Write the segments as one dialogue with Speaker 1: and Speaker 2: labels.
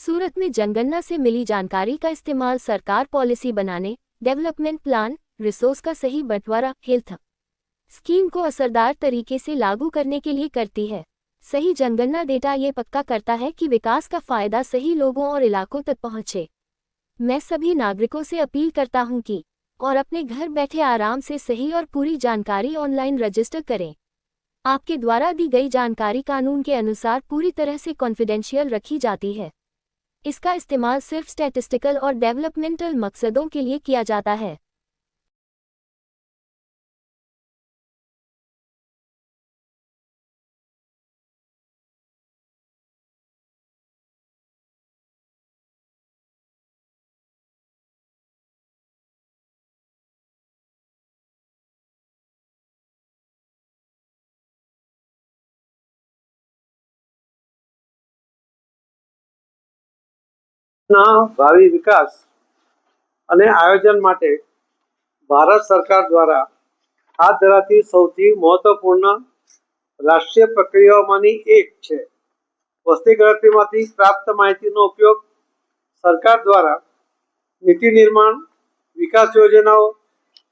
Speaker 1: सूरत में जनगणना से मिली जानकारी का इस्तेमाल सरकार पॉलिसी बनाने, डेवलपमेंट प्लान, रिसोर्स का सही बंटवारा, हेल्थ स्कीम को असरदार तरीके से लागू करने के लिए करती है। सही जनगणना डेटा ये पक्का करता है कि विकास का फायदा सही लोगों और इलाकों तक पहुंचे। मैं सभी नागरिकों से अपील करता हूं कि और अपने घर बैठे आराम से सही और पूरी जानकारी ऑनलाइन रजिस्टर करें। आपके द्वारा दी गई जानकारी कानून के अनुसार पूरी तरह से कॉन्फिडेंशियल रखी जाती है। इसका इस्तेमाल सिर्फ स्टैटिस्टिकल और डेवलपमेंटल मकसदों के लिए किया जाता है।
Speaker 2: ભાવિ વિકાસ અને આયોજન માટે ભારત સરકાર દ્વારા હાથ ધરાતી સૌથી મહત્વપૂર્ણ રાષ્ટ્રીય પ્રક્રિયાઓમાંની એક છે। વસ્તી ગણતરીમાંથી પ્રાપ્ત માહિતીનો ઉપયોગ સરકાર દ્વારા નીતિ નિર્માણ, વિકાસ યોજનાઓ,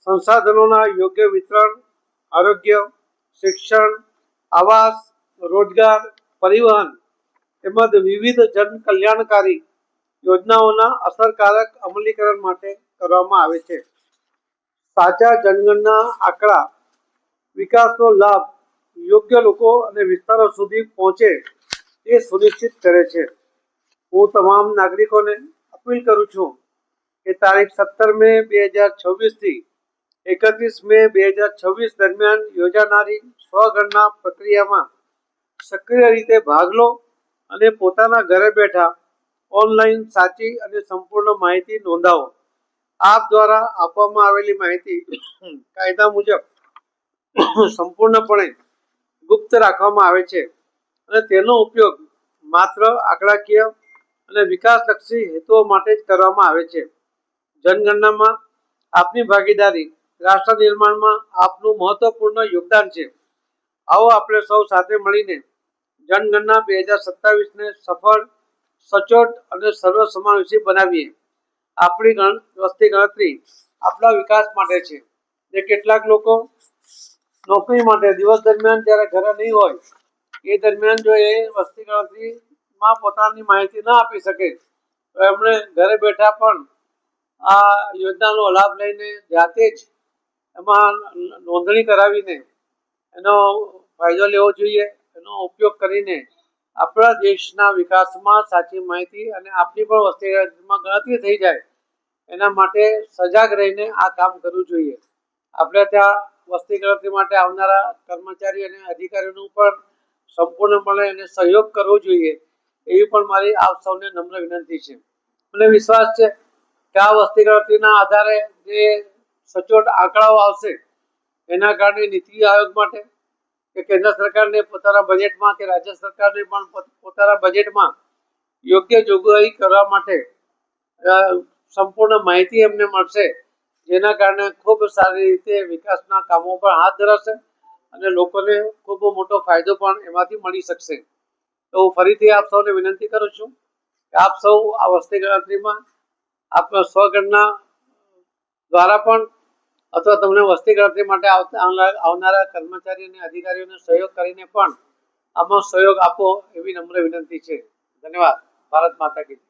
Speaker 2: સંસાધનોના યોગ્ય વિતરણ, આરોગ્ય, શિક્ષણ, આવાસ, રોજગાર, પરિવહન તેમજ વિવિધ જન કલ્યાણકારી યોજનાઓના અસરકારક અમલીકરણ માટે કરવામાં આવે છે। સાચા જનગણના આંકડા વિકાસનો લાભ યોગ્ય લોકો અને વિસ્તારો સુધી પહોંચે તે સુનિશ્ચિત કરે છે। હું તમામ નાગરિકોને અપીલ કરું છું કે તારીખ 17 મે 2026 થી 31 મે 2026 દરમિયાન યોજાનારી સ્વગણના પ્રક્રિયામાં સક્રિય રીતે ભાગ લો અને પોતાના ઘરે બેઠા ઓનલાઈન સાચી અને સંપૂર્ણ માહિતી નોંધાવો। આપ દ્વારા આપવામાં આવેલી માહિતી કાયદા મુજબ સંપૂર્ણપણે ગુપ્ત રાખવામાં આવે છે અને તેનો ઉપયોગ માત્ર આંકડાકીય અને વિકાસલક્ષી હેતુઓ માટે જ કરવામાં આવે છે। જનગણનામાં આપની ભાગીદારી રાષ્ટ્ર નિર્માણમાં આપનું મહત્વપૂર્ણ યોગદાન છે। આવો આપણે સૌ સાથે મળીને જનગણના 2027 ને સફળ, સચોટ અને સર્વસમાવેશી બનાવીએ। આપણી વસ્તી ગણતરી આપણા વિકાસ માટે છે। જે કેટલાક લોકો નોકરી માટે દિવસ દરમિયાન જ્યારે ઘરે નહીં હોય એ દરમિયાન જો એ વસ્તી ગણતરીમાં પોતાની માહિતી ન આપી શકે તો એમણે ઘરે બેઠા પણ આ યોજનાનો લાભ લઈને જાતે જ એમાં નોંધણી કરાવીને એનો ફાયદો લેવો જોઈએ। એનો ઉપયોગ કરીને આપણા દેશના વિકાસમાં સાચી માહિતી અને આપની પણ વસ્તીમાં ગણતરી થઈ જાય એના માટે સજાગ રહીને આ કામ કરવું જોઈએ। આપણે ત્યાં વસ્તી ગણતરી માટે આવનારા કર્મચારી અને અધિકારીઓનું પણ સંપૂર્ણપણે એને સહયોગ કરવો જોઈએ એવી પણ મારી આપ સૌને નમ્ર વિનંતી છે। મને વિશ્વાસ છે કે આ વસ્તી ગણતરીના આધારે જે સચોટ આંકડાઓ આવશે એના કારણે નીતિ આયોગ માટે કે કેન્દ્ર સરકારને પોતાના બજેટમાં કે રાજ્ય સરકારને પણ પોતાના બજેટમાં યોગ્ય જોગવાઈ કરવા માટે સંપૂર્ણ માહિતી એમને મળશે, જેના કારણે ખૂબ સારી રીતે વિકાસના કામો પણ હાથ ધરાશે અને લોકોને ખૂબ મોટો ફાયદો પણ એમાંથી મળી શકશે। તો હું ફરીથી આપ સૌને વિનંતી કરું છું કે આપ સૌ આ વસ્તી ગણતરીમાં આપના સ્વગણના દ્વારા પણ અથવા તમને વસ્તી ગણતરી માટે આવનારા કર્મચારી અને અધિકારીઓને સહયોગ કરીને પણ આમાં સહયોગ આપો એવી નમ્ર વિનંતી છે। ધન્યવાદ। ભારત માતા કી